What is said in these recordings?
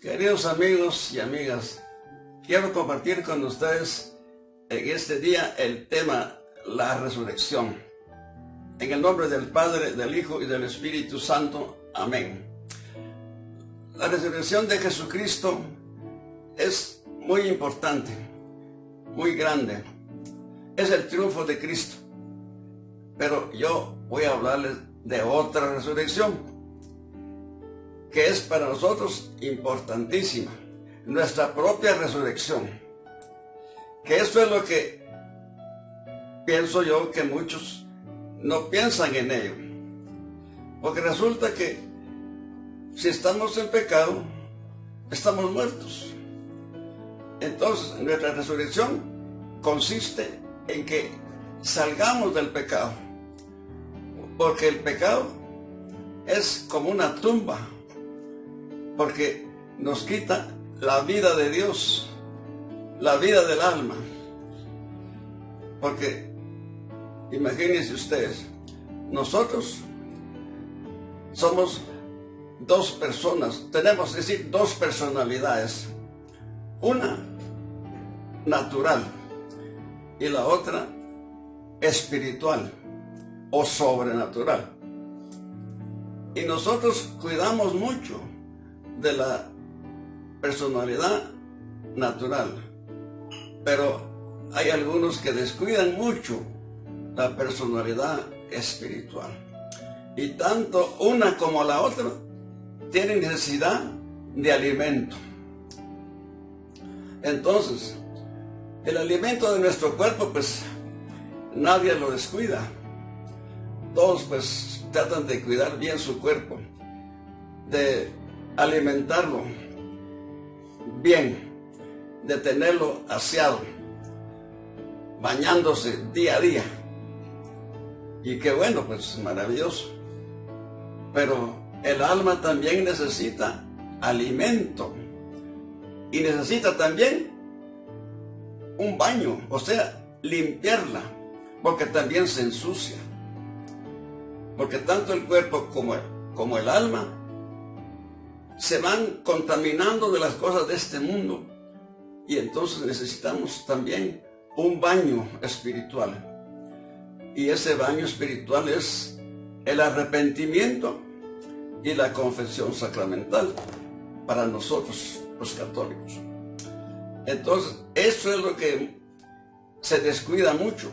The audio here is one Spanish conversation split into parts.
Queridos amigos y amigas, quiero compartir con ustedes en este día el tema la resurrección. En el nombre del Padre, del Hijo y del Espíritu Santo. Amén. La resurrección de Jesucristo es muy importante, muy grande. Es el triunfo de Cristo. Pero yo voy a hablarles de otra resurrección, que es para nosotros importantísima, nuestra propia resurrección. Que esto es lo que pienso yo que muchos no piensan en ello. Porque resulta que si estamos en pecado, estamos muertos. Entonces nuestra resurrección consiste en que salgamos del pecado. Porque el pecado es como una tumba. Porque nos quita la vida de Dios, la vida del alma. Porque, imagínense ustedes, nosotros somos dos personas, tenemos que decir dos personalidades. Una natural y la otra espiritual o sobrenatural. Y nosotros cuidamos mucho de la personalidad natural, pero hay algunos que descuidan mucho la personalidad espiritual, y tanto una como la otra tienen necesidad de alimento. Entonces, el alimento de nuestro cuerpo, pues nadie lo descuida. Todos pues tratan de cuidar bien su cuerpo, de alimentarlo bien, de tenerlo aseado, bañándose día a día. Y qué bueno, pues maravilloso. Pero el alma también necesita alimento y necesita también un baño, o sea, limpiarla, porque también se ensucia. Porque tanto el cuerpo como el alma se van contaminando de las cosas de este mundo, y entonces necesitamos también un baño espiritual. Y ese baño espiritual es el arrepentimiento y la confesión sacramental para nosotros los católicos. Entonces, eso es lo que se descuida mucho,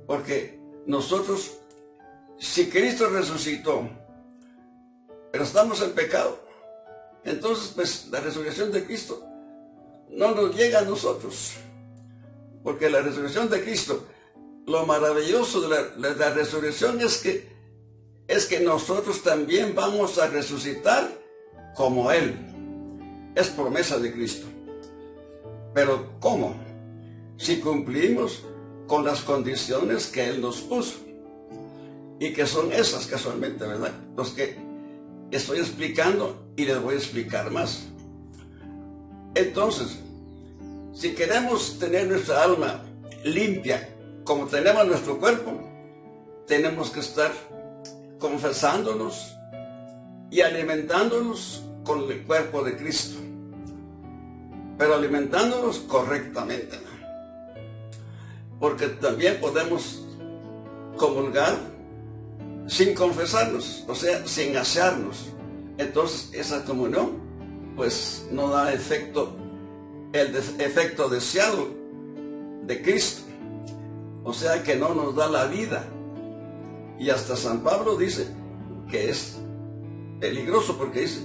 porque nosotros, si Cristo resucitó, pero estamos en pecado, entonces pues la resurrección de Cristo no nos llega a nosotros. Porque la resurrección de Cristo, lo maravilloso de la resurrección es que nosotros también vamos a resucitar como Él. Es promesa de Cristo. Pero ¿cómo? Si cumplimos con las condiciones que Él nos puso, y que son esas casualmente, ¿verdad? Los que estoy explicando y les voy a explicar más. Entonces, si queremos tener nuestra alma limpia como tenemos nuestro cuerpo, tenemos que estar confesándonos y alimentándonos con el cuerpo de Cristo, pero alimentándonos correctamente, porque también podemos comulgar sin confesarnos, o sea, sin asearnos. Entonces esa comunión pues no da efecto, el efecto deseado de Cristo, o sea que no nos da la vida. Y hasta San Pablo dice que es peligroso, porque dice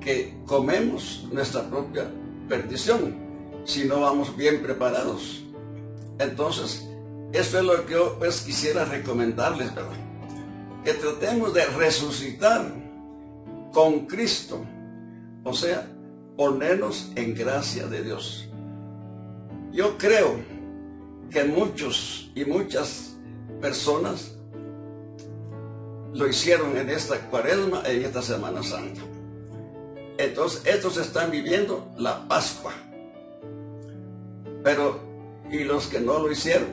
que comemos nuestra propia perdición si no vamos bien preparados. Entonces eso es lo que yo pues quisiera recomendarles, ¿verdad? Que tratemos de resucitar con Cristo, o sea, ponernos en gracia de Dios. Yo creo que muchos y muchas personas lo hicieron en esta Cuaresma, en esta Semana Santa. Entonces, estos están viviendo la Pascua. Pero, ¿y los que no lo hicieron?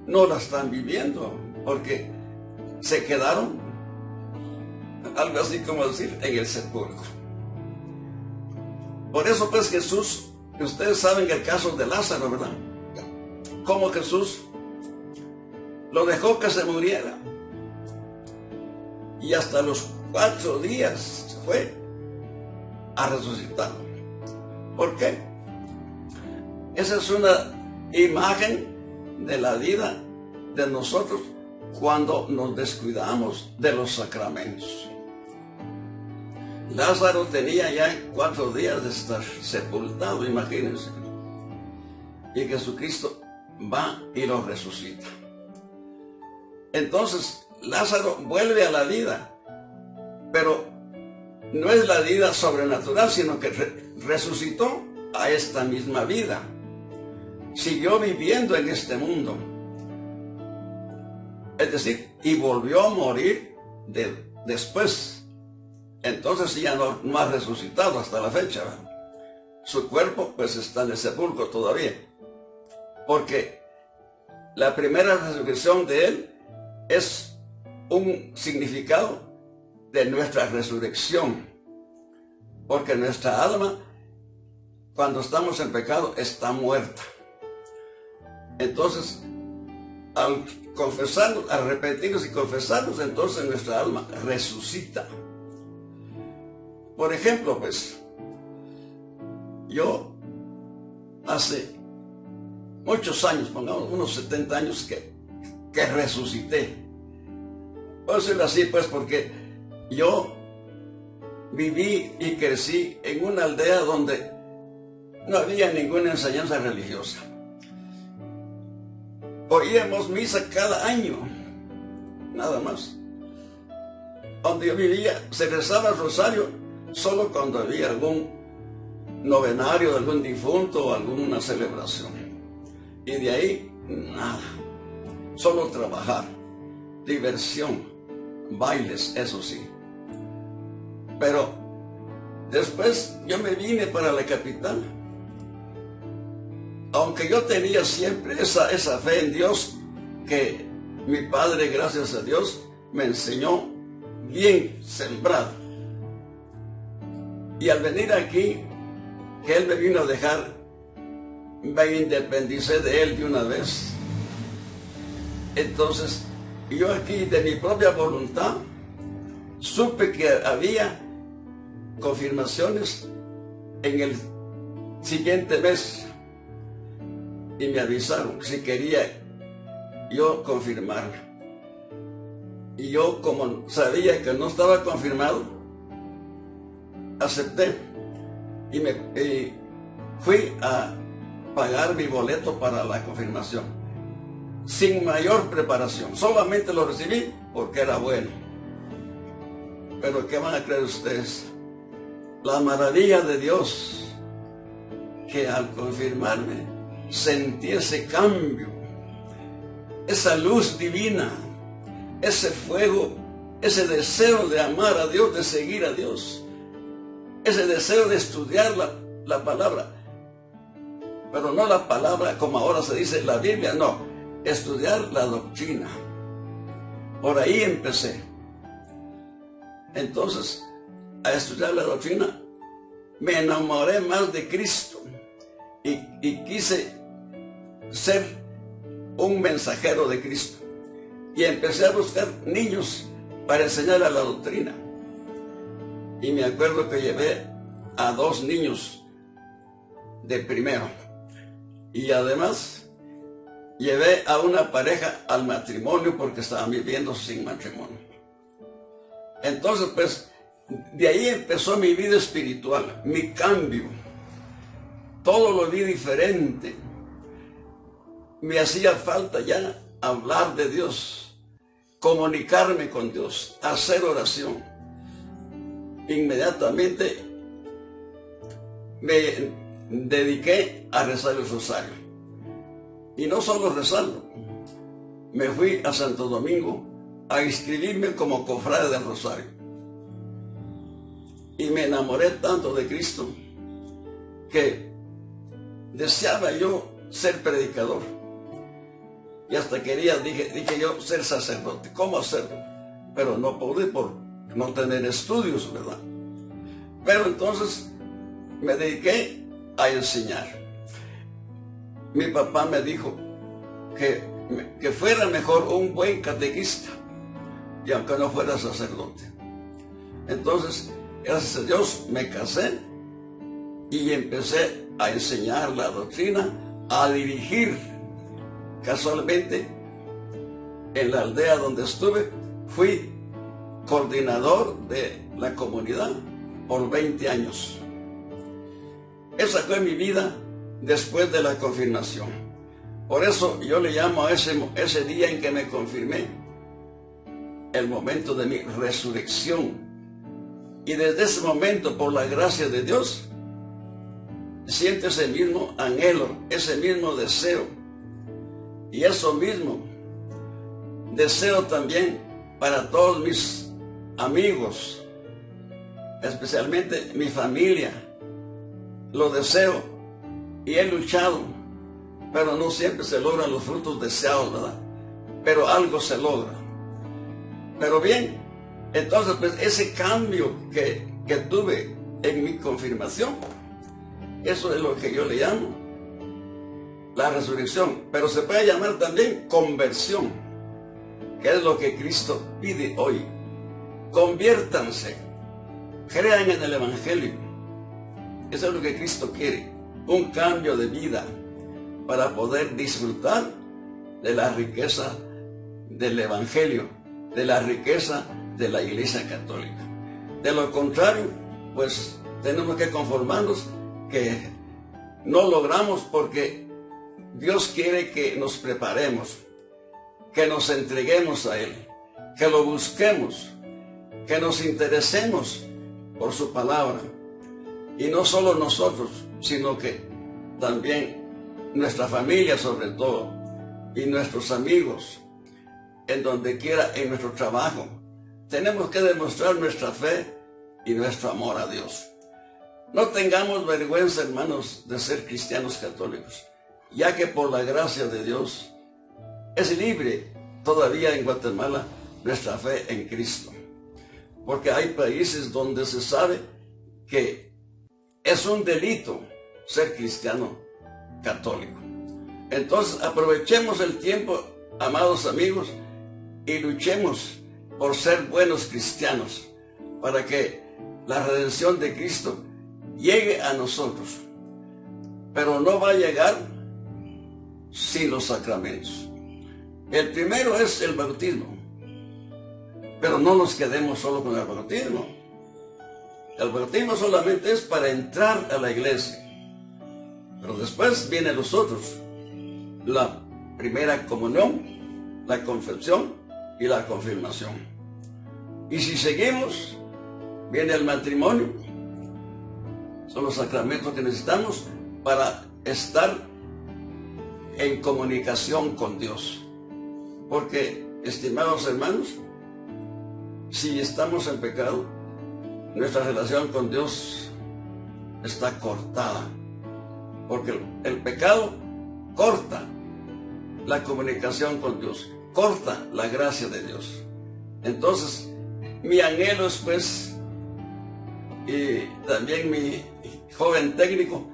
No la están viviendo, porque se quedaron, algo así como decir, en el sepulcro. Por eso pues Jesús, ustedes saben el caso de Lázaro, ¿verdad? Cómo Jesús lo dejó que se muriera. Y hasta los 4 días fue a resucitar. ¿Por qué? Esa es una imagen de la vida de nosotros cuando nos descuidamos de los sacramentos. Lázaro tenía ya 4 días de estar sepultado, imagínense. Y Jesucristo va y lo resucita. Entonces Lázaro vuelve a la vida, pero no es la vida sobrenatural, sino que resucitó a esta misma vida. Siguió viviendo en este mundo. Es decir, y volvió a morir después. Entonces ya no ha resucitado hasta la fecha, ¿verdad? Su cuerpo pues está en el sepulcro todavía. Porque la primera resurrección de él es un significado de nuestra resurrección. Porque nuestra alma, cuando estamos en pecado, está muerta. Entonces, al confesarnos, al arrepentirnos y confesarnos, entonces nuestra alma resucita. Por ejemplo, pues, yo hace muchos años, pongamos unos 70 años que resucité. Puedo decirlo así, pues, porque yo viví y crecí en una aldea donde no había ninguna enseñanza religiosa. Oíamos misa cada año, nada más. Donde yo vivía se rezaba el rosario solo cuando había algún novenario de algún difunto o alguna celebración. Y de ahí, nada. Solo trabajar, diversión, bailes, eso sí. Pero después yo me vine para la capital. Aunque yo tenía siempre esa fe en Dios, que mi padre, gracias a Dios, me enseñó bien sembrado. Y al venir aquí, que Él me vino a dejar, me independicé de Él de una vez. Entonces, yo aquí de mi propia voluntad, supe que había confirmaciones en el siguiente mes. Y me avisaron si quería yo confirmarme. Y yo, como sabía que no estaba confirmado, acepté. Y fui a pagar mi boleto para la confirmación. Sin mayor preparación. Solamente lo recibí porque era bueno. Pero ¿qué van a creer ustedes? La maravilla de Dios, que al confirmarme, sentí ese cambio, esa luz divina, ese fuego, ese deseo de amar a Dios, de seguir a Dios, ese deseo de estudiar la palabra, pero no la palabra como ahora se dice la Biblia, no, estudiar la doctrina. Por ahí empecé. Entonces, a estudiar la doctrina, me enamoré más de Cristo y quise ser un mensajero de Cristo. Y empecé a buscar niños para enseñar a la doctrina. Y me acuerdo que llevé a 2 niños de primero. Y además llevé a una pareja al matrimonio porque estaban viviendo sin matrimonio. Entonces, pues, de ahí empezó mi vida espiritual, mi cambio. Todo lo vi diferente. Me hacía falta ya hablar de Dios, comunicarme con Dios, hacer oración. Inmediatamente me dediqué a rezar el rosario. Y no solo rezarlo, me fui a Santo Domingo a inscribirme como cofrade del rosario. Y me enamoré tanto de Cristo que deseaba yo ser predicador. Y hasta dije yo, ser sacerdote. ¿Cómo hacerlo? Pero no pude por no tener estudios, ¿verdad? Pero entonces me dediqué a enseñar. Mi papá me dijo que fuera mejor un buen catequista, y aunque no fuera sacerdote. Entonces, gracias a Dios, me casé y empecé a enseñar la doctrina, a dirigir. Casualmente, en la aldea donde estuve, fui coordinador de la comunidad por 20 años. Esa fue mi vida después de la confirmación. Por eso yo le llamo a ese día en que me confirmé el momento de mi resurrección. Y desde ese momento, por la gracia de Dios, siento ese mismo anhelo, ese mismo deseo. Y eso mismo deseo también para todos mis amigos, especialmente mi familia. Lo deseo y he luchado, pero no siempre se logran los frutos deseados, ¿verdad? Pero algo se logra. Pero bien, entonces pues ese cambio que tuve en mi confirmación, eso es lo que yo le llamo la resurrección, pero se puede llamar también conversión, que es lo que Cristo pide hoy. Conviértanse, crean en el Evangelio. Eso es lo que Cristo quiere, un cambio de vida para poder disfrutar de la riqueza del Evangelio, de la riqueza de la Iglesia Católica. De lo contrario, pues tenemos que conformarnos que no logramos, porque Dios quiere que nos preparemos, que nos entreguemos a Él, que lo busquemos, que nos interesemos por su palabra. Y no solo nosotros, sino que también nuestra familia sobre todo, y nuestros amigos, en donde quiera, en nuestro trabajo. Tenemos que demostrar nuestra fe y nuestro amor a Dios. No tengamos vergüenza, hermanos, de ser cristianos católicos, ya que por la gracia de Dios es libre todavía en Guatemala nuestra fe en Cristo. Porque hay países donde se sabe que es un delito ser cristiano católico. Entonces aprovechemos el tiempo, amados amigos, y luchemos por ser buenos cristianos, para que la redención de Cristo llegue a nosotros. Pero no va a llegar sin los sacramentos. El primero es el bautismo, pero no nos quedemos solo con el bautismo. El bautismo solamente es para entrar a la iglesia, pero después vienen los otros: la primera comunión, la confesión y la confirmación. Y si seguimos, viene el matrimonio. Son los sacramentos que necesitamos para estar en comunicación con Dios. Porque, estimados hermanos, si estamos en pecado, nuestra relación con Dios está cortada. Porque el pecado corta la comunicación con Dios, corta la gracia de Dios. Entonces, mi anhelo es pues, y también mi joven técnico,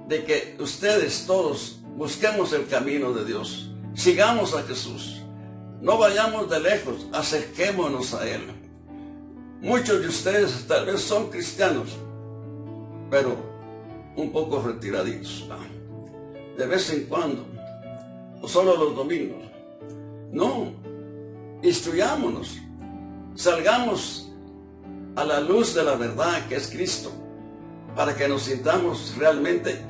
de que ustedes todos busquemos el camino de Dios, sigamos a Jesús, no vayamos de lejos, acerquémonos a Él. Muchos de ustedes tal vez son cristianos, pero un poco retiraditos, de vez en cuando, o solo los domingos. No, instruyámonos, salgamos a la luz de la verdad que es Cristo, para que nos sintamos realmente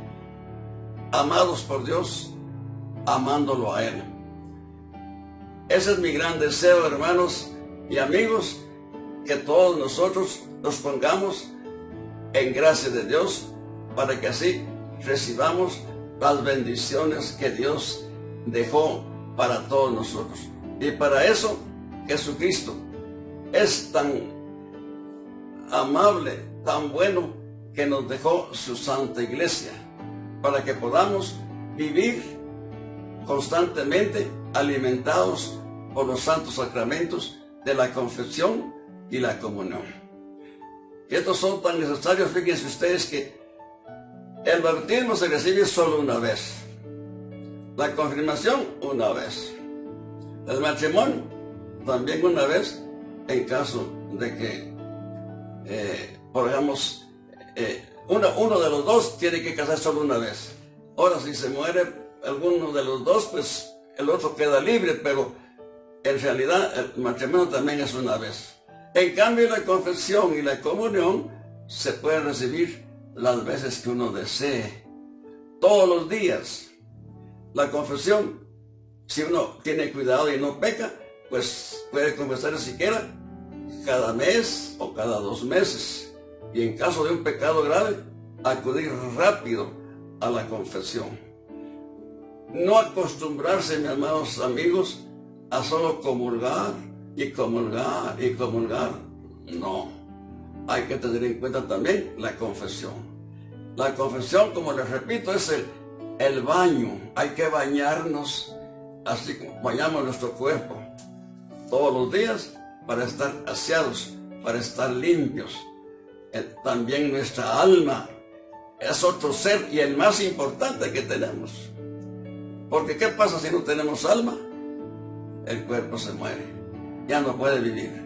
amados por Dios, amándolo a Él. Ese es mi gran deseo, hermanos y amigos, que todos nosotros nos pongamos en gracia de Dios, para que así recibamos las bendiciones que Dios dejó para todos nosotros. Y para eso Jesucristo es tan amable, tan bueno, que nos dejó su santa iglesia, para que podamos vivir constantemente alimentados por los santos sacramentos de la confesión y la comunión. Y estos son tan necesarios, fíjense ustedes, que El bautismo se recibe solo una vez. La confirmación una vez. El matrimonio también una vez, en caso de que, uno de los dos tiene que casarse solo una vez. Ahora, si se muere alguno de los dos, pues el otro queda libre, pero en realidad el matrimonio también es una vez. En cambio, la confesión y la comunión se pueden recibir las veces que uno desee, todos los días. La confesión, si uno tiene cuidado y no peca, pues puede confesar siquiera cada mes o cada 2 meses. Y en caso de un pecado grave, acudir rápido a la confesión. No acostumbrarse, mis amados amigos, a solo comulgar y comulgar y comulgar. No. Hay que tener en cuenta también la confesión. La confesión, como les repito, es el baño. Hay que bañarnos, así como bañamos nuestro cuerpo todos los días para estar aseados, para estar limpios. También nuestra alma es otro ser y el más importante que tenemos. Porque ¿qué pasa si no tenemos alma? El cuerpo se muere, ya no puede vivir.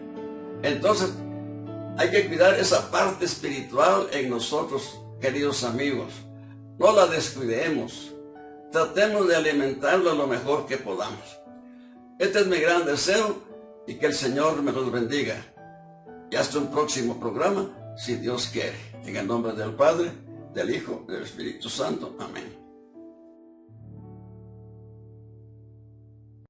Entonces, hay que cuidar esa parte espiritual en nosotros, queridos amigos. No la descuidemos. Tratemos de alimentarla lo mejor que podamos. Este es mi gran deseo y que el Señor me los bendiga. Y hasta un próximo programa, si Dios quiere. En el nombre del Padre, del Hijo, del Espíritu Santo. Amén.